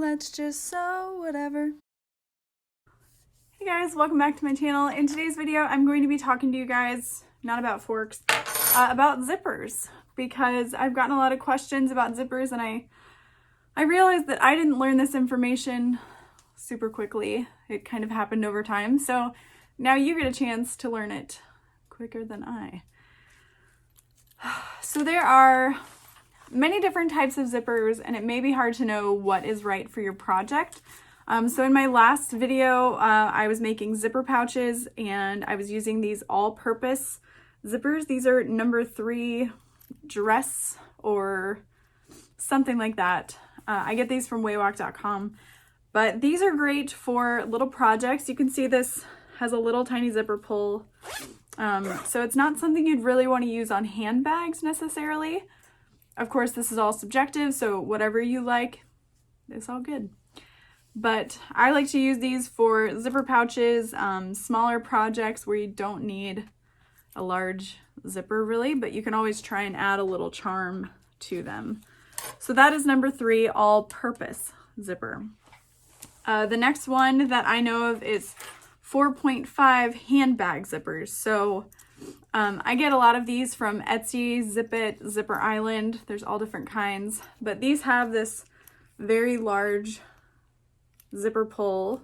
let's just sew whatever. Hey guys, welcome back to my channel. In today's video, I'm going to be talking to you guys, not about forks, about zippers, because I've gotten a lot of questions about zippers, and I realized that I didn't learn this information super quickly. It kind of happened over time, so now you get a chance to learn it quicker than I. So there are many different types of zippers, and it may be hard to know what is right for your project. So in my last video, I was making zipper pouches, and I was using these all-purpose zippers. These are number 3 dress or something like that. I get these from waywalk.com, but these are great for little projects. You can see this has a little tiny zipper pull. So it's not something you'd really want to use on handbags necessarily. Of course, this is all subjective, so whatever you like, it's all good. But I like to use these for zipper pouches, smaller projects where you don't need a large zipper really, but you can always try and add a little charm to them. So that is number 3, all-purpose zipper. The next one that I know of is 4.5 handbag zippers. So I get a lot of these from Etsy, Zip It, Zipper Island. There's all different kinds, but these have this very large zipper pull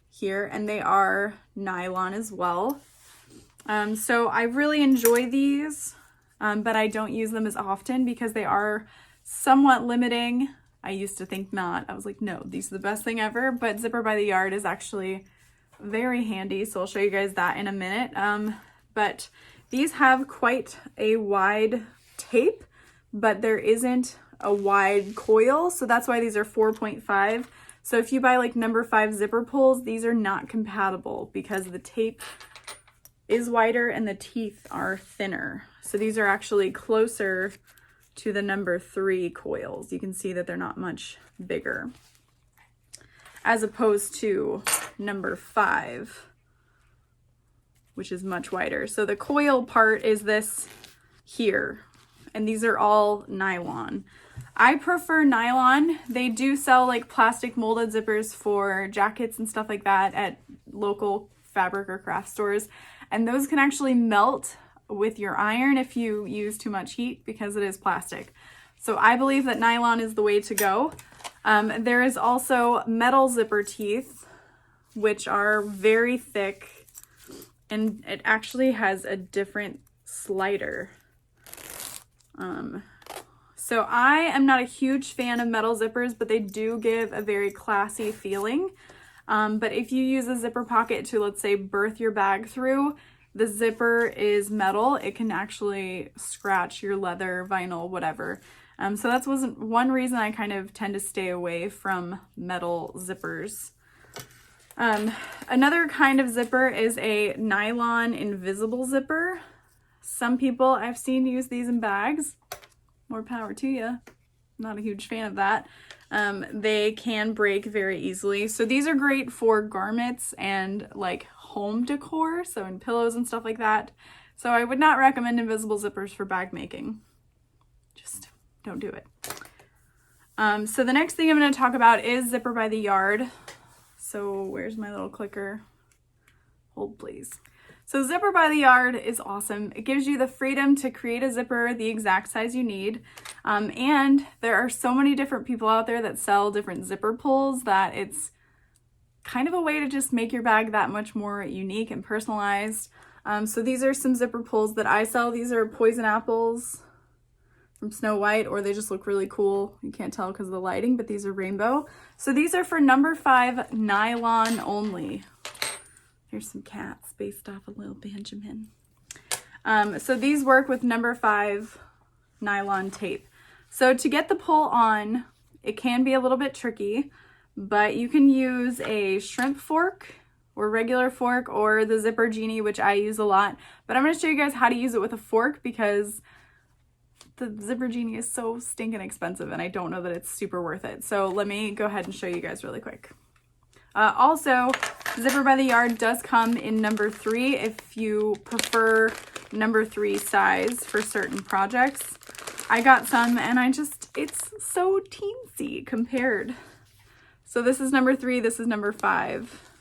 here, and they are nylon as well. So I really enjoy these, but I don't use them as often because they are somewhat limiting. I used to think not. I was like, no, these are the best thing ever, but Zipper by the Yard is actually very handy, so I'll show you guys that in a minute. But these have quite a wide tape, but there isn't a wide coil, so that's why these are 4.5. So if you buy like number 5 zipper pulls, these are not compatible because the tape is wider and the teeth are thinner. So these are actually closer to the number 3 coils. You can see that they're not much bigger as opposed to number 5, which is much wider. So the coil part is this here, and these are all nylon. I prefer nylon. They do sell like plastic molded zippers for jackets and stuff like that at local fabric or craft stores, and those can actually melt with your iron if you use too much heat because it is plastic. So I believe that nylon is the way to go. There is also metal zipper teeth, which are very thick, and it actually has a different slider. So I am not a huge fan of metal zippers, but they do give a very classy feeling. But if you use a zipper pocket to, let's say, berth your bag through, the zipper is metal. It can actually scratch your leather, vinyl, whatever. So that's one reason I kind of tend to stay away from metal zippers. Another kind of zipper is a nylon invisible zipper. Some people I've seen use these in bags. More power to you. Not a huge fan of that. They can break very easily. So these are great for garments and like home decor, so in pillows and stuff like that. So I would not recommend invisible zippers for bag making. Just don't do it. So the next thing I'm going to talk about is Zipper by the Yard. So where's my little clicker? Hold please. So Zipper by the Yard is awesome. It gives you the freedom to create a zipper the exact size you need. And there are so many different people out there that sell different zipper pulls that it's kind of a way to just make your bag that much more unique and personalized. So these are some zipper pulls that I sell. These are poison apples from Snow White, or they just look really cool. You can't tell because of the lighting, but these are rainbow. So these are for number 5 nylon only. Here's some cats based off of little Benjamin. So these work with number 5 nylon tape. So to get the pull on, it can be a little bit tricky, but you can use a shrimp fork or regular fork or the Zipper Genie, which I use a lot. But I'm going to show you guys how to use it with a fork because the Zipper Genie is so stinking expensive and I don't know that it's super worth it. So let me go ahead and show you guys really quick. Also, Zipper by the Yard does come in number 3 if you prefer number 3 size for certain projects. I got some and it's so teensy compared. So this is number 3, this is number 5.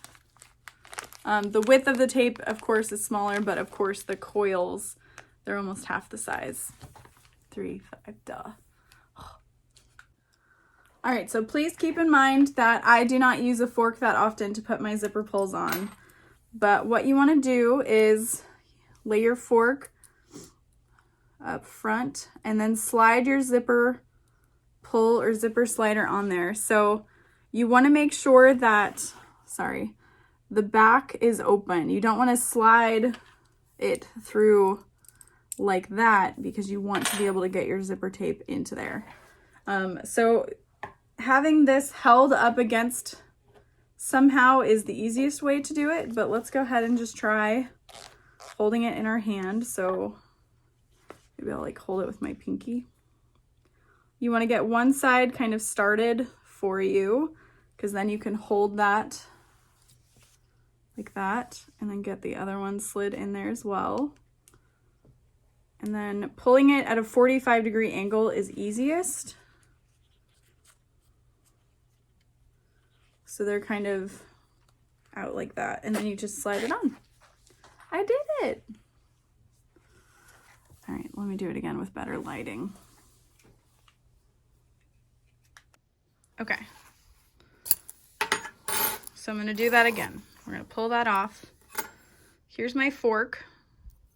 The width of the tape, of course, is smaller, but of course the coils, they're almost half the size. 3, 5, duh. All right, so please keep in mind that I do not use a fork that often to put my zipper pulls on. But what you want to do is lay your fork up front and then slide your zipper pull or zipper slider on there. So you want to make sure that, the back is open. You don't want to slide it through like that because you want to be able to get your zipper tape into there. So having this held up against somehow is the easiest way to do it, but let's go ahead and just try holding it in our hand. So maybe I'll like hold it with my pinky. You want to get one side kind of started for you, because then you can hold that like that and then get the other one slid in there as well. And then pulling it at a 45-degree angle is easiest. So they're kind of out like that, and then you just slide it on. I did it. All right, let me do it again with better lighting. Okay. So I'm gonna do that again. We're gonna pull that off. Here's my fork.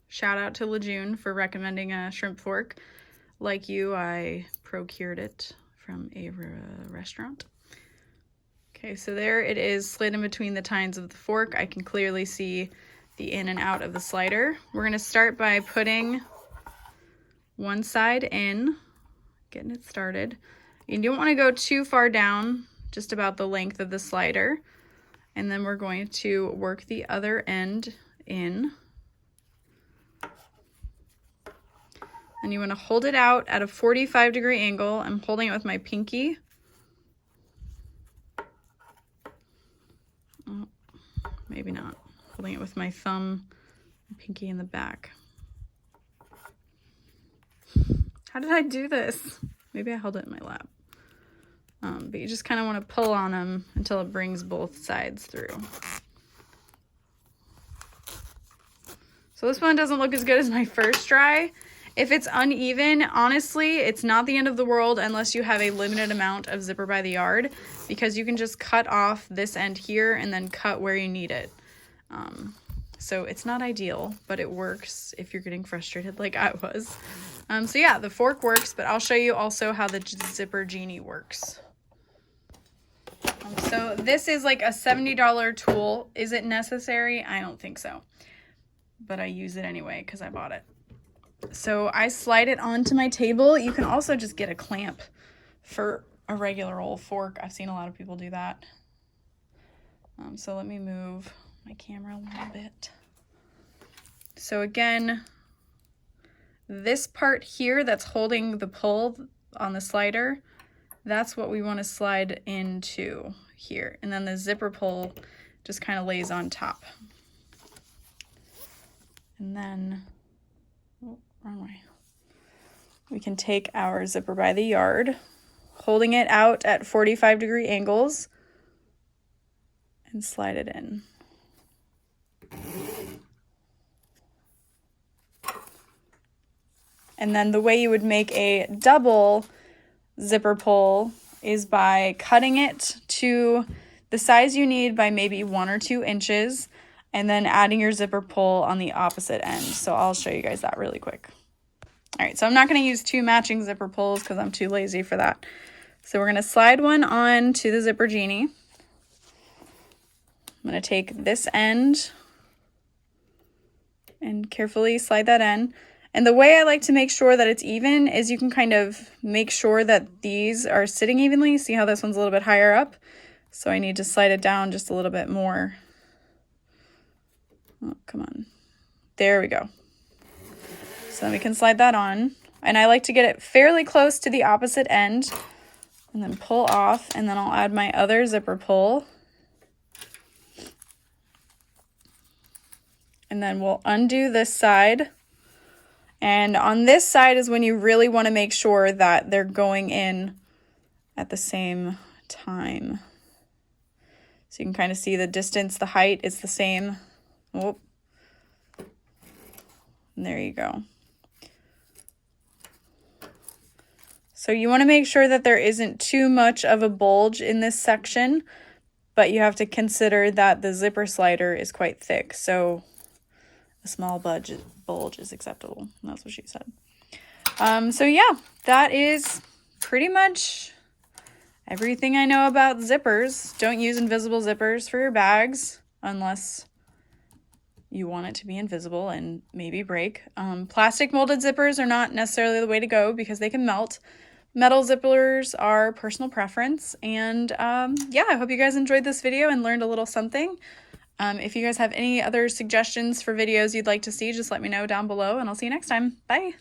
Shout out to Lejeune for recommending a shrimp fork. Like you, I procured it from a restaurant. Okay, so there it is, slid in between the tines of the fork. I can clearly see the in and out of the slider. We're gonna start by putting one side in, getting it started. You don't wanna go too far down, just about the length of the slider. And then we're going to work the other end in. And you wanna hold it out at a 45-degree angle. I'm holding it with my pinky. Oh, maybe not. Holding it with my thumb and pinky in the back. How did I do this? Maybe I held it in my lap. But you just kind of want to pull on them until it brings both sides through. So this one doesn't look as good as my first try. If it's uneven, honestly, it's not the end of the world unless you have a limited amount of zipper by the yard, because you can just cut off this end here and then cut where you need it. So it's not ideal, but it works if you're getting frustrated like I was. So yeah, the fork works, but I'll show you also how the zipper genie works. So this is like a $70 tool. Is it necessary? I don't think so, but I use it anyway because I bought it. So I slide it onto my table. You can also just get a clamp for a regular old fork. I've seen a lot of people do that. So let me move my camera a little bit. So again, this part here that's holding the pull on the slider, that's what we want to slide into here. And then the zipper pull just kind of lays on top. And then, oh, wrong way. We can take our zipper by the yard, holding it out at 45-degree angles, and slide it in. And then the way you would make a double zipper pull is by cutting it to the size you need by maybe 1 or 2 inches, and then adding your zipper pull on the opposite end. So I'll show you guys that really quick. All right, so I'm not going to use 2 matching zipper pulls because I'm too lazy for that. So we're going to slide one on to the zipper genie. I'm going to take this end and carefully slide that in. And the way I like to make sure that it's even is you can kind of make sure that these are sitting evenly. See how this one's a little bit higher up? So I need to slide it down just a little bit more. Oh, come on. There we go. So then we can slide that on. And I like to get it fairly close to the opposite end and then pull off, and then I'll add my other zipper pull. And then we'll undo this side. And on this side is when you really want to make sure that they're going in at the same time. So you can kind of see the distance, the height is the same. Oh, and there you go. So you want to make sure that there isn't too much of a bulge in this section, but you have to consider that the zipper slider is quite thick. So a small bulge is acceptable. That's what she said. So yeah, that is pretty much everything I know about zippers. Don't use invisible zippers for your bags unless you want it to be invisible and maybe break. Plastic molded zippers are not necessarily the way to go because they can melt. Metal zippers are personal preference. And yeah, I hope you guys enjoyed this video and learned a little something. If you guys have any other suggestions for videos you'd like to see, just let me know down below and I'll see you next time. Bye.